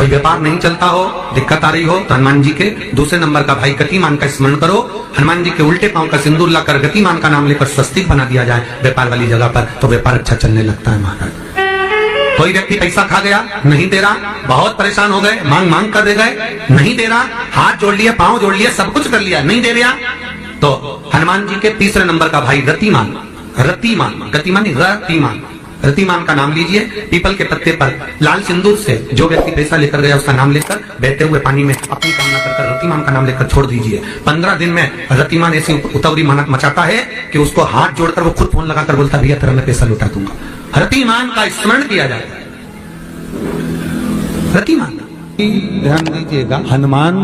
कोई व्यापार नहीं चलता हो, दिक्कत आ रही हो, तो हनुमान जी के दूसरे नंबर का भाई गतिमान का स्मरण करो। हनुमान जी के उल्टे पांव का सिंदूर लाकर गतिमान का नाम लेकर स्वस्तिक बना दिया जाए व्यापार वाली जगह पर, तो व्यापार अच्छा चलने लगता है महाराज। कोई व्यक्ति पैसा खा गया, नहीं दे रहा, बहुत परेशान हो गए, मांग मांग कर दे गए, नहीं दे रहा, हाथ जोड़ लिए, पांव जोड़ लिए, सब कुछ कर लिया, नहीं दे रहा, तो हनुमान जी के तीसरे नंबर का भाई रतिमान, रतिमान, गतिमान नहीं, रतिमान, रतिमान का नाम लीजिए। पीपल के पत्ते पर लाल सिंदूर से जो व्यक्ति पैसा लेकर गया उसका नाम लेकर बहते हुए पानी में अपनी कामना कर रतिमान का नाम लेकर छोड़ दीजिए। 15 दिन में रतिमान ऐसी उतावली मचाता है कि उसको हाथ जोड़कर वो खुद फोन लगाकर बोलता भैया तेरा मैं पैसा लौटा दूंगा। रतिमान का स्मरण किया जाता है। रतिमान ध्यान दीजिएगा, हनुमान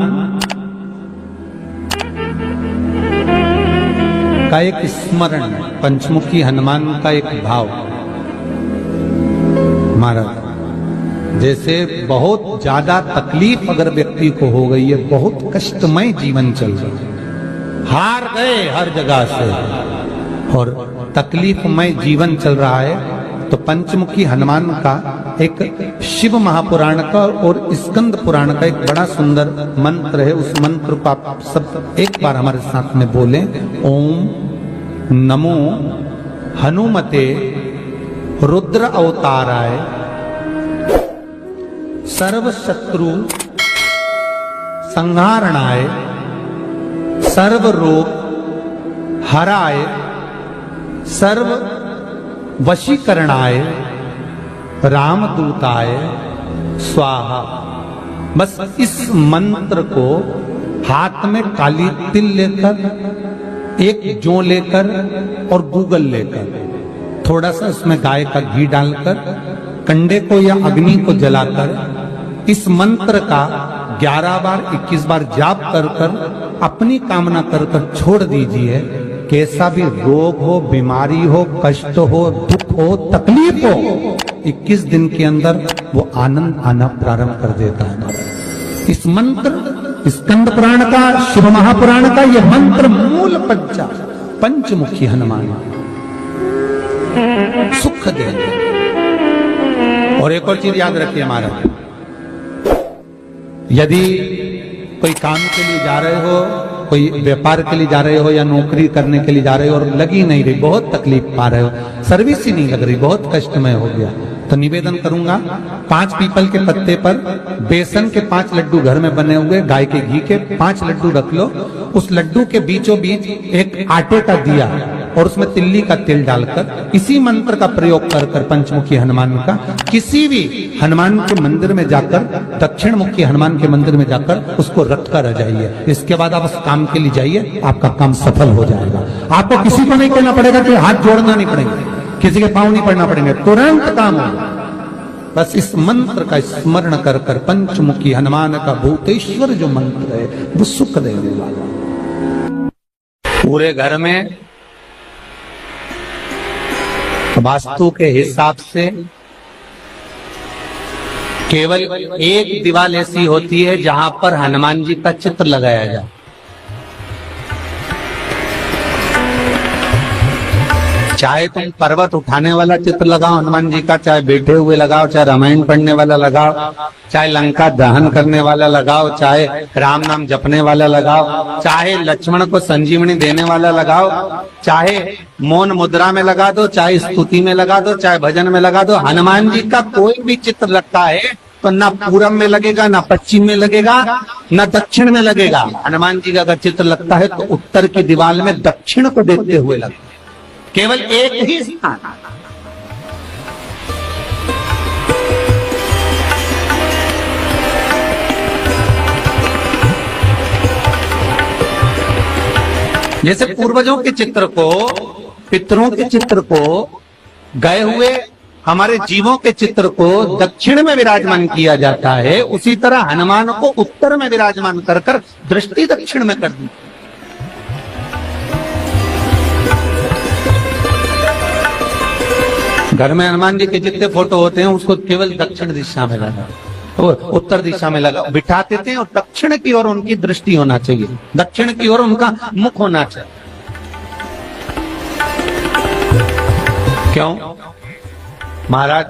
का एक स्मरण, पंचमुखी हनुमान का एक भाव। महाराज जैसे बहुत ज्यादा तकलीफ अगर व्यक्ति को हो गई है, बहुत कष्टमय जीवन चल रहा है, हार गए हर जगह से और तकलीफमय जीवन चल रहा है, तो पंचमुखी हनुमान का एक शिव महापुराण का और स्कंद पुराण का एक बड़ा सुंदर मंत्र है। उस मंत्र को आप सब एक बार हमारे साथ में बोलें। ओम नमो हनुमते रुद्र अवताराय सर्व शत्रु संहारणाय सर्व रोग हराय सर्व वशीकरणाय रामदूताय स्वाहा। बस इस मंत्र को हाथ में काली तिल लेकर, एक जौ लेकर और गूगल लेकर, थोड़ा सा उसमें गाय का घी डालकर, कंडे को या अग्नि को जलाकर इस मंत्र का 11 बार 21 बार जाप कर कर अपनी कामना कर कर छोड़ दीजिए। कैसा भी रोग हो, बीमारी हो, कष्ट हो, दुख हो, तकलीफ हो, 21 दिन के अंदर वो आनंद आना प्रारंभ कर देता है। इस मंत्र स्कंद पुराण का, शिव महापुराण का ये मंत्र मूल पंचमुखी हनुमान सुख देंगे। और एक और चीज याद रखिए महाराज, यदि कोई काम के लिए जा रहे हो, कोई व्यापार के लिए जा रहे हो या नौकरी करने के लिए जा रहे हो और लगी नहीं रही, बहुत तकलीफ पा रहे हो, सर्विस ही नहीं लग रही, बहुत कष्टमय हो गया, तो निवेदन करूंगा 5 पीपल के पत्ते पर बेसन के 5 लड्डू घर में बने हुए, गाय के घी के 5 लड्डू रख लो। उस लड्डू के बीचों बीच एक आटे का दिया और उसमें तिल्ली का तेल डालकर इसी मंत्र का प्रयोग कर कर पंचमुखी हनुमान का किसी भी हनुमान के मंदिर में जाकर, दक्षिण मुखी हनुमान के मंदिर में जाकर उसको रख कर आ जाइए। इसके बाद आप उस काम के लिए जाइए, आपका काम सफल हो जाएगा। आपको किसी को नहीं कहना पड़ेगा कि हाथ जोड़ना नहीं पड़ेगा, किसी के पांव नहीं पड़ना पड़ेंगे, तुरंत काम होगा। बस इस मंत्र का स्मरण कर कर पंचमुखी हनुमान का भूतेश्वर जो मंत्र है वो सुख देने वाला। पूरे घर में वास्तु के हिसाब से केवल एक दीवार ऐसी होती है जहां पर हनुमान जी का चित्र लगाया जाए। चाहे तुम पर्वत उठाने वाला चित्र लगाओ हनुमान जी का, चाहे बैठे हुए लगाओ, चाहे रामायण पढ़ने वाला लगाओ, चाहे लंका दहन करने वाला लगाओ, चाहे राम नाम जपने वाला लगाओ, चाहे लक्ष्मण को संजीवनी देने वाला लगाओ, चाहे मौन मुद्रा में लगा दो, चाहे स्तुति में लगा दो, चाहे भजन में लगा दो। हनुमान जी का कोई भी चित्र लगता है तो ना पूरब में लगेगा, ना पश्चिम में लगेगा, ना दक्षिण में लगेगा। हनुमान जी का अगर चित्र लगता है तो उत्तर की दीवार में दक्षिण को देखते हुए लगता है, केवल एक ही स्थान। जैसे पूर्वजों के चित्र को, पितरों के चित्र को, गए हुए हमारे जीवों के चित्र को दक्षिण में विराजमान किया जाता है, उसी तरह हनुमान को उत्तर में विराजमान कर कर दृष्टि दक्षिण में कर दी। घर में हनुमान जी के जितने फोटो होते हैं उसको केवल दक्षिण दिशा में लगा, उत्तर दिशा में लगा बिठाते थे, और दक्षिण की ओर उनकी दृष्टि होना चाहिए, दक्षिण की ओर उनका मुख होना चाहिए। क्यों महाराज?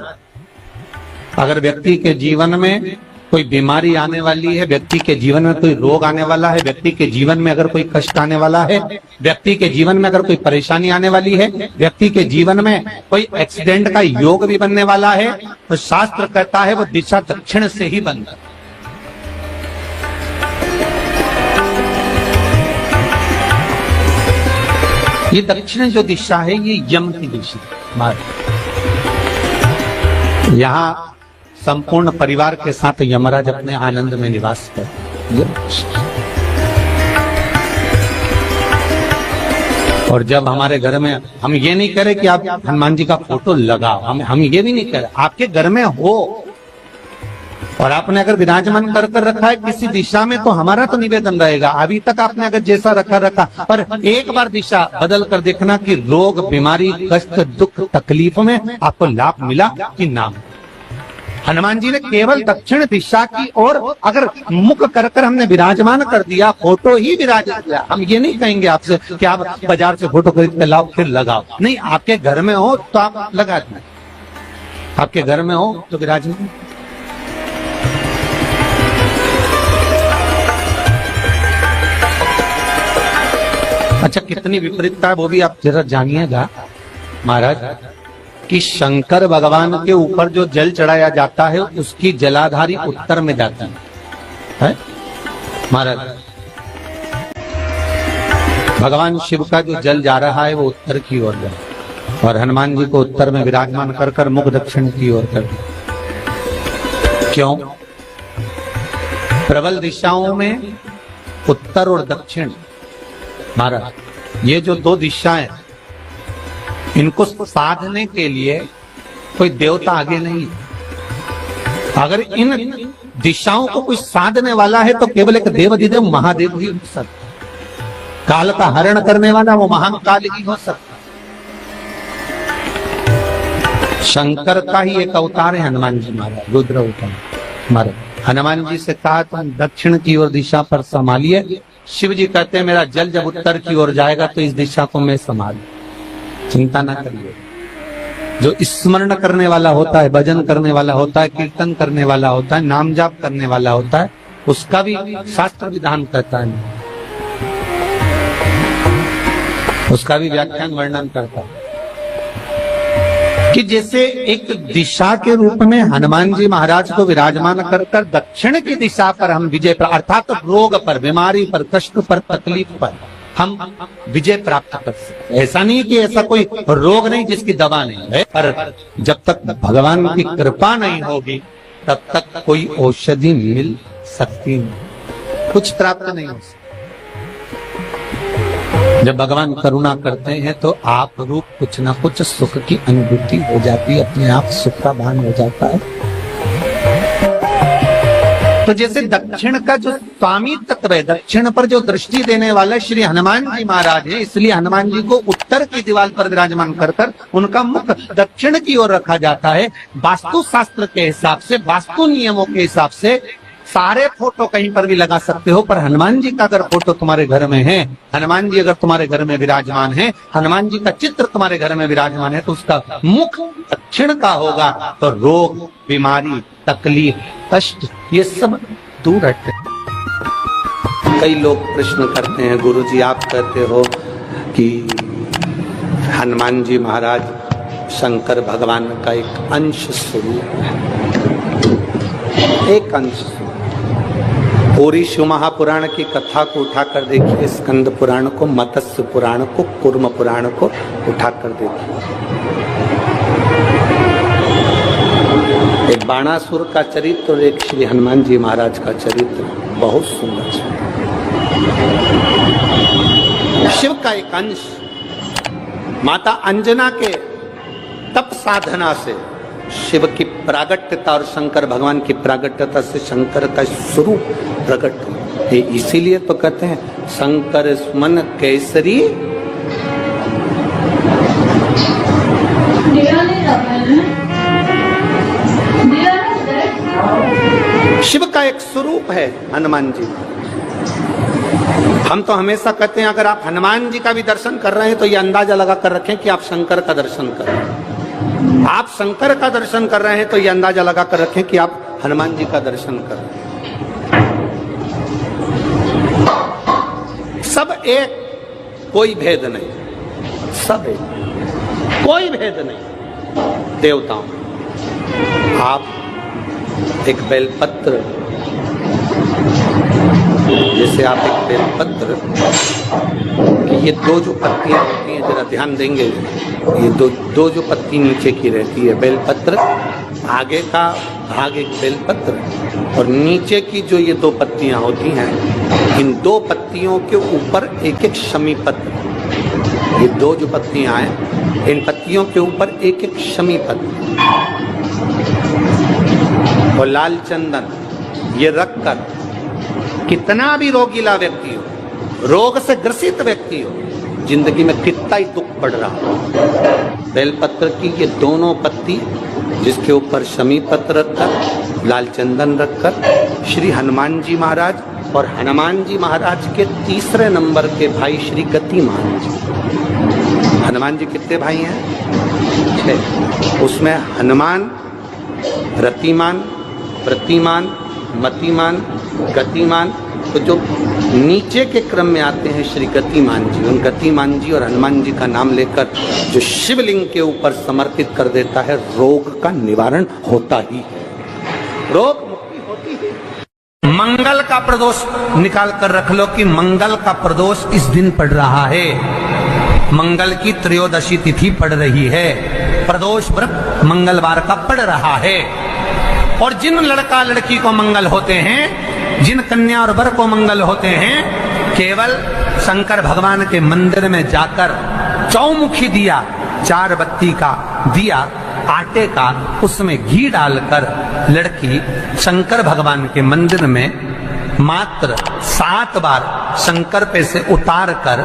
अगर व्यक्ति के जीवन में कोई बीमारी आने वाली है, व्यक्ति के जीवन में कोई रोग आने वाला है, व्यक्ति के जीवन में अगर कोई कष्ट आने वाला है, व्यक्ति के जीवन में अगर कोई परेशानी आने वाली है, व्यक्ति के जीवन में कोई एक्सीडेंट का योग भी बनने वाला है, तो शास्त्र कहता है वो दिशा दक्षिण से ही बनता है। ये दक्षिण जो दिशा है ये यम की दिशा। यहाँ संपूर्ण परिवार के साथ यमराज अपने आनंद में निवास करते। और जब हमारे घर में, हम ये नहीं कह रहे कि आप हनुमान जी का फोटो लगाओ, हम ये भी नहीं कह रहे, आपके घर में हो और आपने अगर विराजमान कर रखा है किसी दिशा में, तो हमारा तो निवेदन रहेगा, अभी तक आपने अगर जैसा रखा, पर एक बार दिशा बदल कर देखना कि रोग, बीमारी, कष्ट, दुख, तकलीफ में आपको लाभ मिला कि ना। हनुमान जी ने केवल दक्षिण दिशा की ओर अगर मुख कर हमने विराजमान कर दिया, फोटो ही विराजित किया। हम ये नहीं कहेंगे आपसे कि आप बाजार से फोटो खरीद के लाओ फिर लगाओ, नहीं, आपके घर में हो तो आप लगा दें, आपके घर में हो तो विराजमान। अच्छा, कितनी विपरीतता है वो भी आप जरा जानिएगा महाराज, कि शंकर भगवान के ऊपर जो जल चढ़ाया जाता है उसकी जलाधारी उत्तर में जाती है महाराज। भगवान शिव का जो जल जा रहा है वो उत्तर की ओर जा, और हनुमान जी को उत्तर में विराजमान कर मुख दक्षिण की ओर कर दिया। क्यों? प्रबल दिशाओं में उत्तर और दक्षिण महाराज, ये जो दो दिशाएं, इनको साधने के लिए कोई देवता आगे नहीं। अगर इन दिशाओं को कोई साधने वाला है तो केवल एक देवाधिदेव महादेव ही हो सकता। काल का हरण करने वाला वो महाकाल ही हो सकता। शंकर का ही एक अवतार है हनुमान जी महाराज, रुद्र अवतार महाराज। हनुमान जी से कहा तुम दक्षिण की ओर दिशा पर संभालिए। शिव जी कहते हैं मेरा जल जब उत्तर की ओर जाएगा तो इस दिशा को मैं संभालू, चिंता ना करिए। जो स्मरण करने वाला होता है, भजन करने वाला होता है, कीर्तन करने वाला होता है, नाम जाप करने वाला होता है, उसका भी शास्त्र विधान करता है, उसका भी व्याख्यान वर्णन करता है कि जैसे एक दिशा के रूप में हनुमान जी महाराज को विराजमान कर दक्षिण की दिशा पर हम विजय, अर्थात रोग पर, बीमारी पर, कष्ट पर, तकलीफ पर हम विजय प्राप्त कर सकते। ऐसा नहीं कि ऐसा कोई रोग नहीं जिसकी दवा नहीं है, पर जब तक भगवान की कृपा नहीं होगी तब तक कोई औषधि मिल सकती नहीं, कुछ प्राप्त नहीं हो सकता। जब भगवान करुणा करते हैं तो आप रूप कुछ ना कुछ सुख की अनुभूति हो जाती है, अपने आप सुख का भान हो जाता है। तो जैसे दक्षिण का जो स्वामी तत्व है, दक्षिण पर जो दृष्टि देने वाला श्री हनुमान जी महाराज है, इसलिए हनुमान जी को उत्तर की दीवार पर विराजमान कर उनका मुख दक्षिण की ओर रखा जाता है। वास्तु शास्त्र के हिसाब से, वास्तु नियमों के हिसाब से सारे फोटो कहीं पर भी लगा सकते हो, पर हनुमान जी का अगर फोटो तुम्हारे घर में है, हनुमान जी अगर तुम्हारे घर में विराजमान है, हनुमान जी का चित्र तुम्हारे घर में विराजमान है, तो उसका मुख दक्षिण का होगा, तो रोग, बीमारी, तकलीफ, कष्ट ये सब दूर हटते। कई लोग प्रश्न करते हैं, गुरुजी आप कहते हो कि हनुमान जी महाराज शंकर भगवान का एक अंश स्वरूप है, एक अंश। पूरी शिव महापुराण की कथा को उठाकर देखिए, स्कंद पुराण को, मत्स्य पुराण को, कूर्म पुराण को उठाकर देखिए। एक बाणासुर का चरित्र और एक श्री हनुमान जी महाराज का चरित्र बहुत सुंदर है। शिव का एक अंश माता अंजना के तप साधना से शिव की प्रागट्यता और शंकर भगवान की प्रागट्यता से शंकर का स्वरूप प्रकट है। इसीलिए तो कहते हैं शंकर सुमन केसरी। शिव का एक स्वरूप है हनुमान जी। हम तो हमेशा कहते हैं अगर आप हनुमान जी का भी दर्शन कर रहे हैं तो ये अंदाजा लगा कर रखें कि आप शंकर का दर्शन कर रहे हैं। आप शंकर का दर्शन कर रहे हैं तो ये अंदाजा लगा कर रखें कि आप हनुमान जी का दर्शन कर। सब एक, कोई भेद नहीं, सब एक, कोई भेद नहीं देवताओं। आप एक बेलपत्र, जैसे आप एक बेलपत्र कि ये दो जो पत्तियां होती हैं, जरा ध्यान देंगे, ये दो जो पत्ती नीचे की रहती है बेलपत्र, आगे का भाग एक बेलपत्र और नीचे की जो ये दो पत्तियां होती हैं, इन दो पत्तियों के ऊपर एक एक शमी पत्र। ये दो जो पत्तियां हैं, इन पत्तियों के ऊपर एक एक शमी पत्र और लाल चंदन ये रखकर, कितना भी रोगीला व्यक्ति हो, रोग से ग्रसित व्यक्ति हो, जिंदगी में कितना ही दुख पड़ रहा हो, बेलपत्र की ये दोनों पत्ती जिसके ऊपर शमी पत्र रखकर, लाल चंदन रखकर श्री हनुमान जी महाराज और हनुमान जी महाराज के तीसरे नंबर के भाई श्री गतिमान जी। हनुमान जी कितने भाई हैं? 6। उसमें हनुमान, रतिमान, प्रतिमान, मतिमान, गतिमान, तो जो नीचे के क्रम में आते हैं श्री गतिमान जी, उन गतिमान जी और हनुमान जी का नाम लेकर जो शिवलिंग के ऊपर समर्पित कर देता है, रोग का निवारण होता ही है, रोग मुक्ति होती है। मंगल का प्रदोष निकाल कर रख लो कि मंगल का प्रदोष इस दिन पड़ रहा है, मंगल की त्रयोदशी तिथि पड़ रही है, प्रदोष व्रत मंगलवार का पड़ रहा है। और जिन लड़का लड़की को मंगल होते हैं, जिन कन्या और वर को मंगल होते हैं, केवल शंकर भगवान के मंदिर में जाकर चौमुखी दिया, 4 बत्ती का दिया आटे का, उसमें घी डालकर लड़की शंकर भगवान के मंदिर में मात्र 7 बार शंकर पे से उतार कर,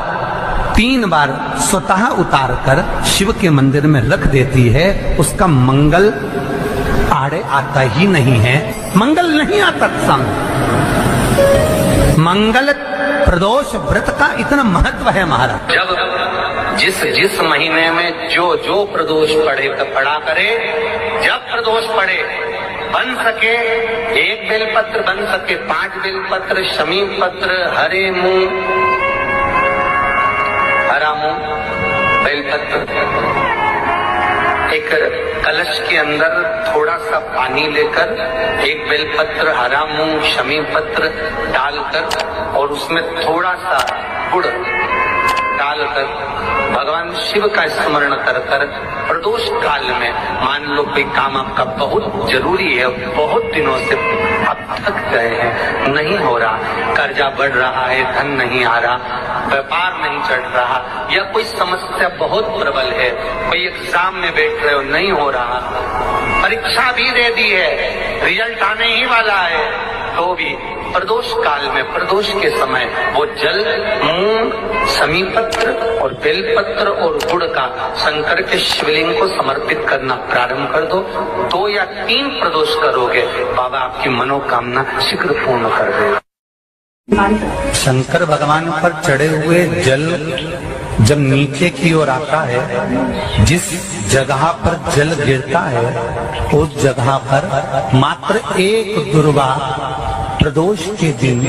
3 बार स्वतः उतार कर शिव के मंदिर में रख देती है, उसका मंगल आड़े आता ही नहीं है, मंगल नहीं आता सामने। मंगल प्रदोष व्रत का इतना महत्व है महाराज। जब जिस महीने में जो प्रदोष पड़ा करे, जब प्रदोष पड़े, बन सके 1 बेलपत्र, बन सके 5 बेलपत्र, शमी पत्र, हरे मूंग, हरा मूंग, बेलपत्र, एक कलश के अंदर थोड़ा सा पानी लेकर 1 बेलपत्र, हरा मूंग, शमी पत्र डालकर और उसमें थोड़ा सा गुड़ डालकर भगवान शिव का स्मरण कर कर प्रदोष काल में, मान लो कोई काम आपका बहुत जरूरी है, बहुत दिनों से आप थक गए हैं, नहीं हो रहा, कर्जा बढ़ रहा है, धन नहीं आ रहा, व्यापार नहीं चढ़ रहा, या कोई समस्या बहुत प्रबल है, कोई एग्जाम में बैठ रहे हो, नहीं हो रहा, परीक्षा भी दे दी है, रिजल्ट आने ही वाला है, तो भी प्रदोष काल में, प्रदोष के समय वो जल, मूंग, शमी पत्र और बेलपत्र और गुड़ का शंकर के शिवलिंग को समर्पित करना प्रारंभ कर दो। 2 या 3 प्रदोष करोगे, बाबा आपकी मनोकामना शीघ्र पूर्ण कर देगा। शंकर भगवान पर चढ़े हुए जल जब नीचे की ओर आता है, जिस जगह पर जल गिरता है, उस जगह पर मात्र 1 दुर्गा प्रदोष के दिन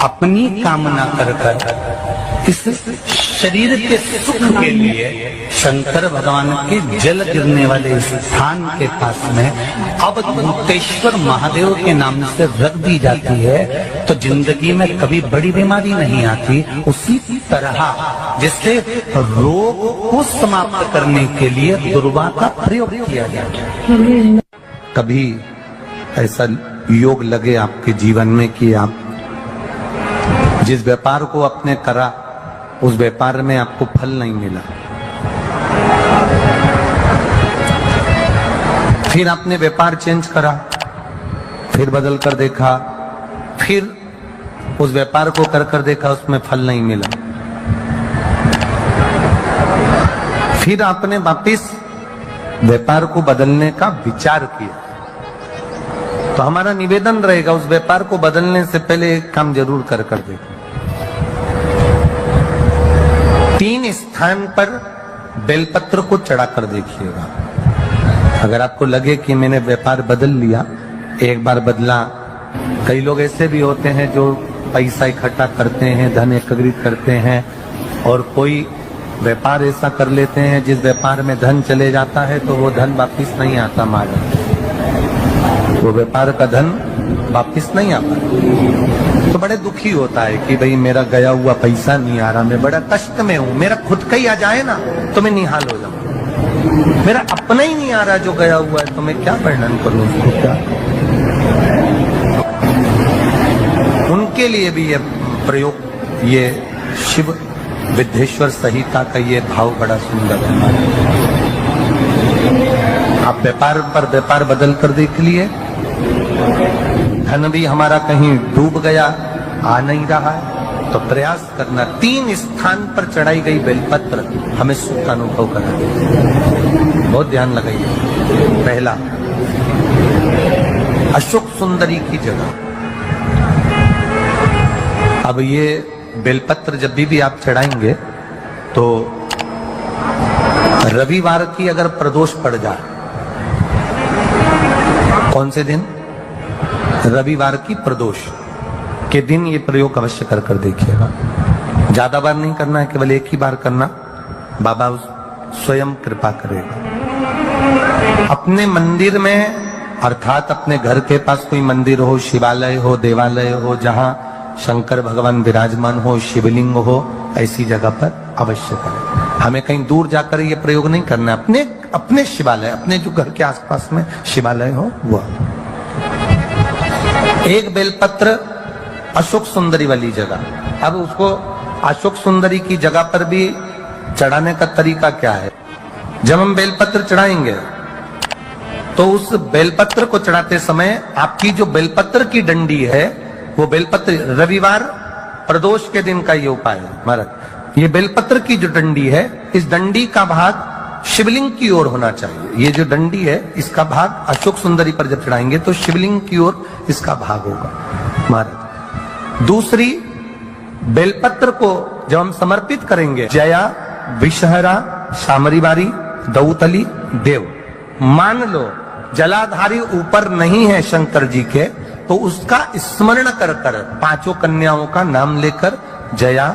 अपनी कामना कर इस शरीर के सुख के लिए शंकर भगवान के जल गिरने वाले स्थान के पास में अवधूतेश्वर महादेव के नाम से रख दी जाती है, तो जिंदगी में कभी बड़ी बीमारी नहीं आती। उसी तरह जिससे रोग को समाप्त करने के लिए दुर्गा का प्रयोग किया जाता है। कभी ऐसा योग लगे आपके जीवन में कि आप जिस व्यापार को आपने करा, उस व्यापार में आपको फल नहीं मिला, फिर आपने व्यापार चेंज करा, फिर बदल कर देखा, फिर उस व्यापार को कर देखा, उसमें फल नहीं मिला, फिर आपने वापिस व्यापार को बदलने का विचार किया, तो हमारा निवेदन रहेगा उस व्यापार को बदलने से पहले एक काम जरूर कर देखो। 3 स्थान पर बेलपत्र को चढ़ा कर देखिएगा। अगर आपको लगे कि मैंने व्यापार बदल लिया, एक बार बदला। कई लोग ऐसे भी होते हैं जो पैसा इकट्ठा करते हैं, धन एकत्रित करते हैं और कोई व्यापार ऐसा कर लेते हैं जिस व्यापार में धन चले जाता है तो वो धन वापिस नहीं आता महाराज, वो व्यापार का धन वापिस नहीं आता। तो बड़े दुखी होता है कि भाई मेरा गया हुआ पैसा नहीं आ रहा, मैं बड़ा कष्ट में हूं, मेरा खुद का ही आ जाए ना तो मैं निहाल हो जाऊं, मेरा अपना ही नहीं आ रहा जो गया हुआ है तो मैं क्या वर्णन करूं उसको, क्या। उनके लिए भी ये प्रयोग, ये शिव विद्येश्वर संहिता का ये भाव बड़ा सुंदर है। आप व्यापार पर व्यापार बदल कर देख लिए, धन भी हमारा कहीं डूब गया, आ नहीं रहा है, तो प्रयास करना। 3 स्थान पर चढ़ाई गई बेलपत्र हमें सुख का अनुभव करा दे, बहुत ध्यान लगाइए। पहला, अशोक सुंदरी की जगह। अब ये बेलपत्र जब भी आप चढ़ाएंगे तो रविवार की अगर प्रदोष पड़ जाए, कौन से दिन? रविवार की प्रदोष के दिन ये प्रयोग अवश्य कर कर देखिएगा। ज्यादा बार नहीं करना है, केवल एक ही बार करना, बाबा स्वयं कृपा करेगा। अपने मंदिर में अर्थात अपने घर के पास कोई मंदिर हो, शिवालय हो, देवालय हो, जहां शंकर भगवान विराजमान हो, शिवलिंग हो, ऐसी जगह पर अवश्य करें। हमें कहीं दूर जाकर ये प्रयोग नहीं करना, अपने शिवालय, अपने जो घर के आसपास में शिवालय हो वो। एक बेलपत्र अशोक सुंदरी वाली जगह। अब उसको अशोक सुंदरी की जगह पर भी चढ़ाने का तरीका क्या है? जब हम बेलपत्र चढ़ाएंगे तो उस बेलपत्र को चढ़ाते समय आपकी जो बेलपत्र की डंडी है, वो बेलपत्र, रविवार प्रदोष के दिन का ये उपाय है महाराज। ये बेलपत्र की जो डंडी है, इस डंडी का भाग शिवलिंग की ओर होना चाहिए। ये जो डंडी है, इसका भाग अशोक सुंदरी पर जब चढ़ाएंगे तो शिवलिंग की ओर इसका भाग होगा महाराज। दूसरी, बेलपत्र को जब हम समर्पित करेंगे, जया, विषहरा, सामरीवारी, दौतली, देव, मान लो जलाधारी ऊपर नहीं है शंकर जी के, तो उसका स्मरण कर कर 5 कन्याओं का नाम लेकर जया